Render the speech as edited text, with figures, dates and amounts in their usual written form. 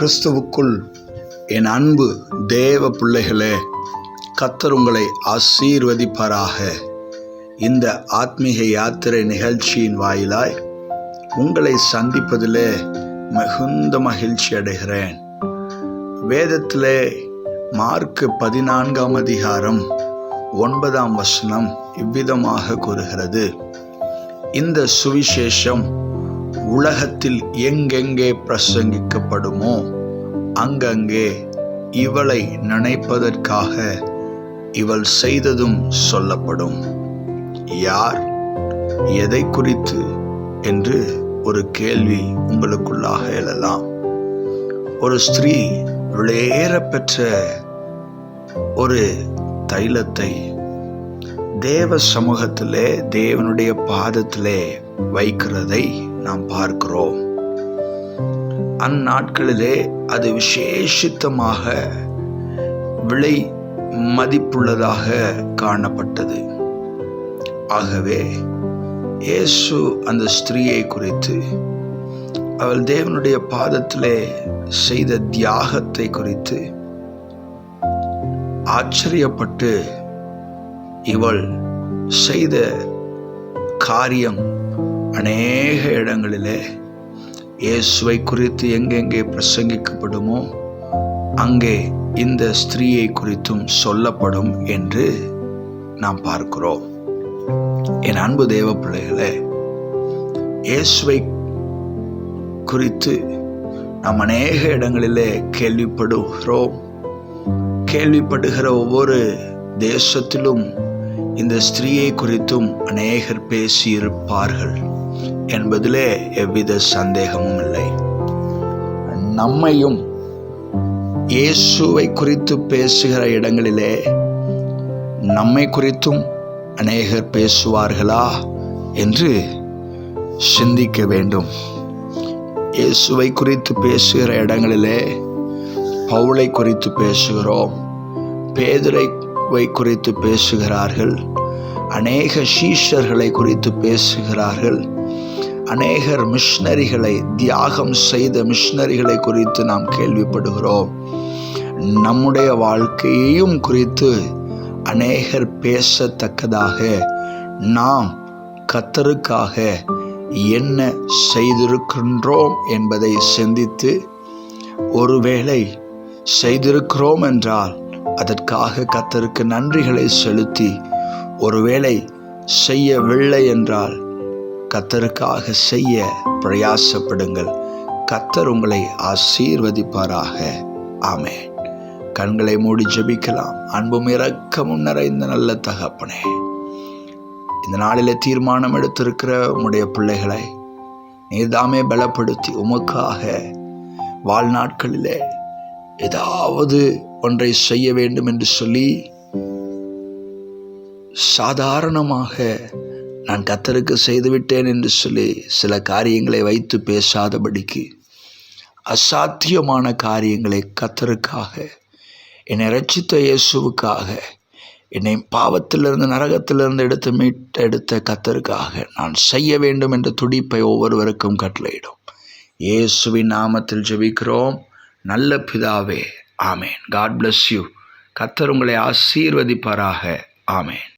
கிறிஸ்துவுக்குள் என் அன்பு தேவ பிள்ளைகளே, கர்த்தர் உங்களை ஆசீர்வதிப்பாராக. இந்த ஆத்மீக யாத்திரை நிகழ்ச்சியின் வாயிலாய் உங்களை சந்திப்பதிலே மிகுந்த மகிழ்ச்சி அடைகிறேன். வேதத்திலே மார்க்கு 14 அதிகாரம் 9 இவ்விதமாக கூறுகிறது: இந்த சுவிசேஷம் உலகத்தில் எங்கெங்கே பிரசங்கிக்கப்படுமோ அங்கங்கே இவளை நினைப்பதற்காக இவள் செய்ததும் சொல்லப்படும். யார், எதை குறித்து என்று ஒரு கேள்வி உங்களுக்குள்ளாக எழலாம். ஒரு ஸ்திரீ விலையேற பெற்ற ஒரு தைலத்தை தேவ சமூகத்திலே, தேவனுடைய பாதத்திலே வைக்கிறதை நாம் பார்க்கிறோம். அந்நாட்களிலே அது விசேஷித்தமாக விலை மதிப்புள்ளதாக காணப்பட்டது. ஆகவே இயேசு அந்த ஸ்திரீயை குறித்து, அவள் தேவனுடைய பாதத்திலே செய்த தியாகத்தை குறித்து ஆச்சரியப்பட்டு, இவள் செய்த காரியம் அநேக இடங்களிலே இயேசுவை குறித்து எங்கெங்கே பிரசங்கிக்கப்படுமோ அங்கே இந்த ஸ்திரீயை குறித்தும் சொல்லப்படும் என்று நாம் பார்க்கிறோம். என் அன்பு தேவ பிள்ளைகளே, இயேசுவை குறித்து நாம் அநேக இடங்களிலே கேள்விப்படுகிற ஒவ்வொரு தேசத்திலும் இந்த ஸ்திரீயை குறித்தும் அநேகர் பேசியிருப்பார்கள் என்பதிலே எவ்வித சந்தேகமும் இல்லை. நம்மையும் இயேசுவை குறித்து பேசுகிற இடங்களிலே நம்மை குறித்தும் அநேகர் பேசுவார்களா என்று சிந்திக்க வேண்டும். இயேசுவை குறித்து பேசுகிற இடங்களிலே பவுலை குறித்து பேசுகிறோம், பேதுரை குறித்து பேசுகிறார்கள், அநேக சீஷர்களை குறித்து பேசுகிறார்கள், அநேகர் மிஷனரிகளை, தியாகம் செய்த மிஷனரிகளை குறித்து நாம் கேள்விப்படுகிறோம். நம்முடைய வாழ்க்கையையும் குறித்து அநேகர் பேசத்தக்கதாக நாம் கர்த்தருக்காக என்ன செய்திருக்கின்றோம் என்பதை சிந்தித்து, ஒருவேளை செய்திருக்கிறோம் என்றால் அதற்காக கர்த்தருக்கு நன்றிகளை செலுத்தி, ஒருவேளை செய்யவில்லை என்றால் கர்த்தருக்காக செய்ய பிரயாசப்படுங்கள். கர்த்தர் உங்களை ஆசீர்வதிப்பாராக. ஆமென். கண்களை மூடி ஜெபிக்கலாம். அன்பும் இரக்கமும் நிறைந்த நல்ல தகப்பனே, இந்த நாளிலே தீர்மானம் எடுத்திருக்கிற உம்முடைய பிள்ளைகளை நீர்தாமே பலப்படுத்தி, உமக்காக வாழ்நாட்களிலே ஏதாவது ஒன்றை செய்ய வேண்டும் என்று சொல்லி சாதாரணமாக நான் கர்த்தருக்கு செய்துவிட்டேன் என்று சொல்லி சில காரியங்களை வைத்து பேசாதபடிக்கு, அசாத்தியமான காரியங்களை கர்த்தருக்காக, என்னை இரட்சித்த இயேசுவுக்காக, என்னை பாவத்திலிருந்து நரகத்திலிருந்து மீட்டெடுத்த கர்த்தருக்காக நான் செய்ய வேண்டும் என்ற துடிப்பை ஒவ்வொருவருக்கும் கட்டளையிடும். இயேசுவின் நாமத்தில் ஜெபிக்கிறோம் நல்ல பிதாவே. ஆமேன். God bless you. கர்த்தர் உங்களை ஆசீர்வதிப்பாராக. ஆமேன்.